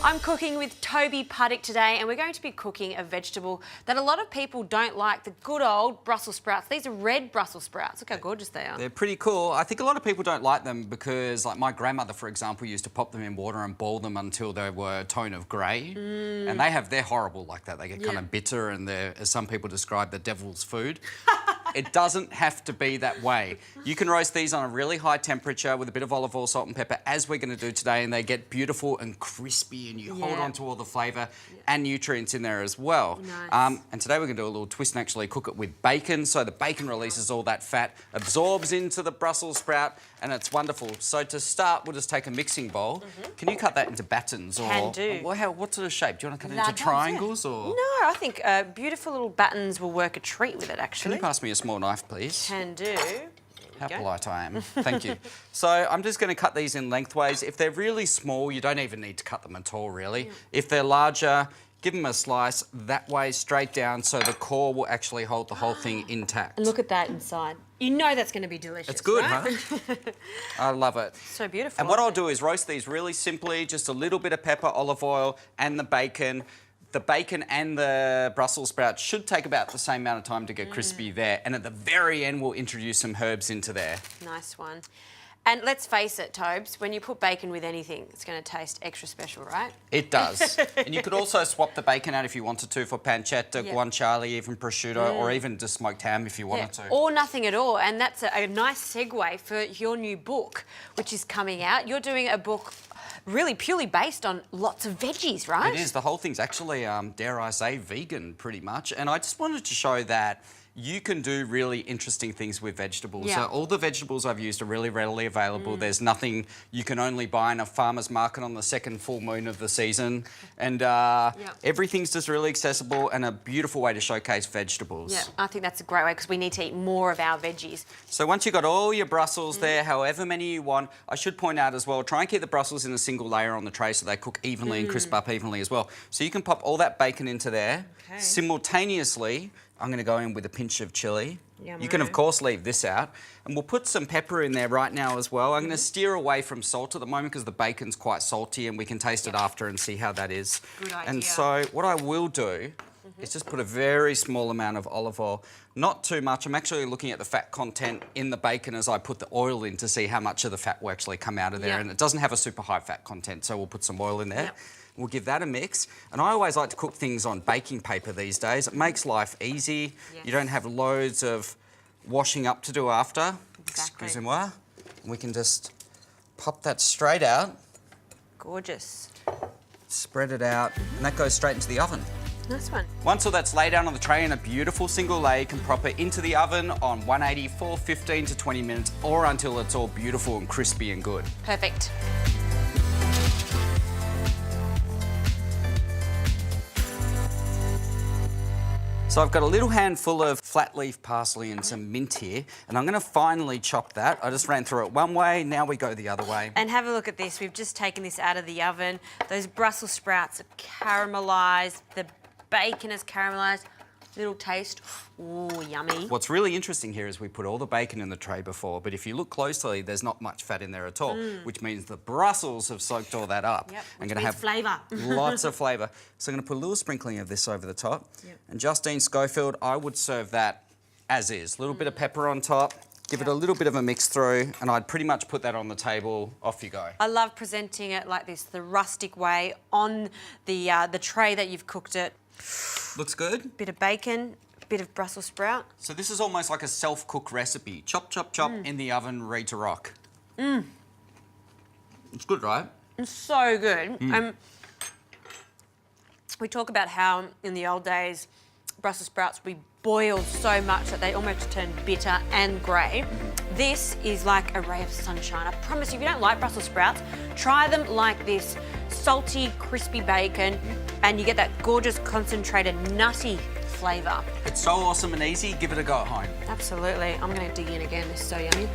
I'm cooking with Toby Puddick today, and we're going to be cooking a vegetable that a lot of people don't like, the good old Brussels sprouts. These are red Brussels sprouts. Look how gorgeous they are. They're pretty cool. I think a lot of people don't like them because, like my grandmother, for example, used to pop them in water and boil them until they were a tone of grey. And they're horrible like that. They get kind of bitter and they're, as some people describe, the devil's food. It doesn't have to be that way. You can roast these on a really high temperature with a bit of olive oil, salt and pepper, as we're going to do today, and they get beautiful and crispy and you hold on to all the flavour and nutrients in there as well. Nice. And today we're going to do a little twist and actually cook it with bacon, so the bacon releases all that fat, absorbs into the Brussels sprout, and it's wonderful. So to start, we'll just take a mixing bowl. Can you cut that into battens? Can do. What sort of shape? Do you want to cut it into triangles? Or? No, I think beautiful little battens will work a treat with it, actually. Can you pass me a small knife, please? Can do. How polite I am. Thank you. So I'm just going to cut these in lengthways. If they're really small, you don't even need to cut them at all, really. If they're larger, give them a slice that way, straight down, so the core will actually hold the whole thing intact. And look at that inside. You know that's going to be delicious. It's good, right? huh? I love it. So beautiful. And what I'll do is roast these really simply, just a little bit of pepper, olive oil, and the bacon. The bacon and the Brussels sprouts should take about the same amount of time to get crispy there. And at the very end, we'll introduce some herbs into there. Nice one. And let's face it, Tobes, when you put bacon with anything, it's going to taste extra special, right? It does. And you could also swap the bacon out if you wanted to for pancetta, guanciale, even prosciutto, or even just smoked ham if you wanted to. Or nothing at all. And that's a nice segue for your new book, which is coming out. You're doing a book really purely based on lots of veggies, right? It is. The whole thing's actually, dare I say, vegan pretty much. And I just wanted to show that you can do really interesting things with vegetables. Yeah. So all the vegetables I've used are really readily available. There's nothing you can only buy in a farmer's market on the second full moon of the season. And everything's just really accessible and a beautiful way to showcase vegetables. Yeah, I think that's a great way because we need to eat more of our veggies. So once you've got all your Brussels there, however many you want, I should point out as well, try and keep the Brussels in a single layer on the tray so they cook evenly and crisp up evenly as well. So you can pop all that bacon into there. Okay. Simultaneously, I'm going to go in with a pinch of chilli. Yummo. You can, of course, leave this out. And we'll put some pepper in there right now as well. I'm going to steer away from salt at the moment because the bacon's quite salty and we can taste it after and see how that is. Good idea. And so what I will do is just put a very small amount of olive oil. Not too much. I'm actually looking at the fat content in the bacon as I put the oil in to see how much of the fat will actually come out of there. And it doesn't have a super high fat content, so we'll put some oil in there. We'll give that a mix. And I always like to cook things on baking paper these days. It makes life easy. You don't have loads of washing up to do after. Exactly. Excusez-moi. We can just pop that straight out. Gorgeous. Spread it out. And that goes straight into the oven. Nice one. Once all that's laid down on the tray in a beautiful single layer, you can prop it into the oven on 180 for 15 to 20 minutes or until it's all beautiful and crispy and good. Perfect. So I've got a little handful of flat leaf parsley and some mint here, and I'm going to finely chop that. I just ran through it one way, now we go the other way. And have a look at this. We've just taken this out of the oven. Those Brussels sprouts are caramelised. The bacon is caramelised. Little taste. Ooh, yummy. What's really interesting here is we put all the bacon in the tray before, but if you look closely, there's not much fat in there at all, which means the Brussels have soaked all that up. Yep, I'm which going to have flavour. lots of flavour. So I'm going to put a little sprinkling of this over the top. And Justine Schofield, I would serve that as is. A little bit of pepper on top. Give it a little bit of a mix through, and I'd pretty much put that on the table. Off you go. I love presenting it like this, the rustic way, on the tray that you've cooked it. Looks good. Bit of bacon, bit of Brussels sprout. So this is almost like a self-cook recipe. Chop, chop, chop in the oven, ready to rock. It's good, right? It's so good. We talk about how in the old days, Brussels sprouts we boiled so much that they almost turned bitter and grey. This is like a ray of sunshine. I promise you, if you don't like Brussels sprouts, try them like this. Salty, crispy bacon, and you get that gorgeous, concentrated, nutty flavour. It's so awesome and easy. Give it a go at home. Absolutely. I'm going to dig in again. This is so yummy.